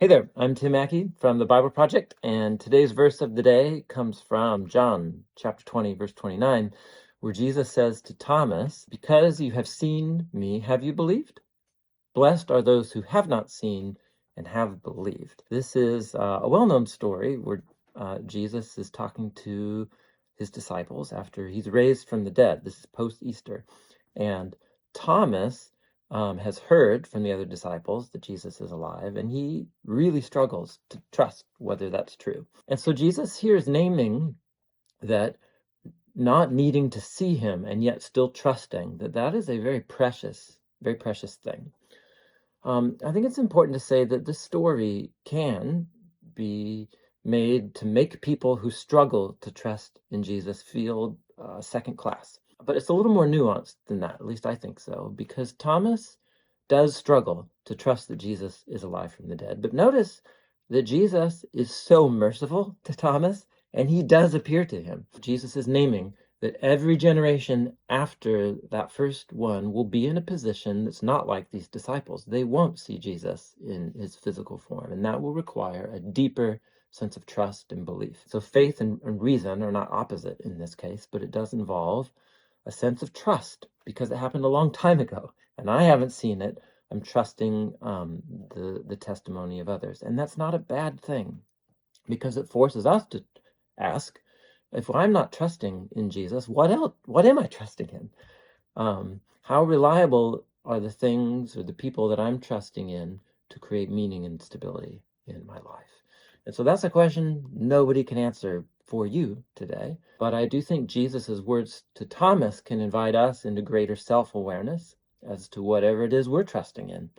Hey there, I'm Tim Mackey from the Bible Project, and today's verse of the day comes from John chapter 20, verse 29, where Jesus says to Thomas, "Because you have seen me, have you believed? Blessed are those who have not seen and have believed." This is a well-known story where Jesus is talking to his disciples after he's raised from the dead. This is post-Easter. And Thomas has heard from the other disciples that Jesus is alive, and he really struggles to trust whether that's true. And so Jesus here is naming that not needing to see him and yet still trusting that is a very precious thing. I think it's important to say that this story can be made to make people who struggle to trust in Jesus feel second class. But it's a little more nuanced than that, at least I think so, because Thomas does struggle to trust that Jesus is alive from the dead. But notice that Jesus is so merciful to Thomas, and he does appear to him. Jesus is naming that every generation after that first one will be in a position that's not like these disciples. They won't see Jesus in his physical form, and that will require a deeper sense of trust and belief. So faith and reason are not opposite in this case, but it does involve a sense of trust because it happened a long time ago, and I haven't seen it. I'm trusting the testimony of others, and that's not a bad thing because it forces us to ask, if I'm not trusting in Jesus, what else? What am I trusting in? How reliable are the things or the people that I'm trusting in to create meaning and stability in my life? And so that's a question nobody can answer for you today. But I do think Jesus's words to Thomas can invite us into greater self-awareness as to whatever it is we're trusting in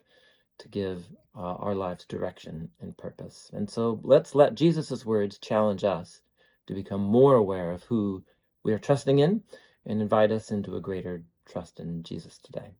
to give our lives direction and purpose. And so let's let Jesus's words challenge us to become more aware of who we are trusting in and invite us into a greater trust in Jesus today.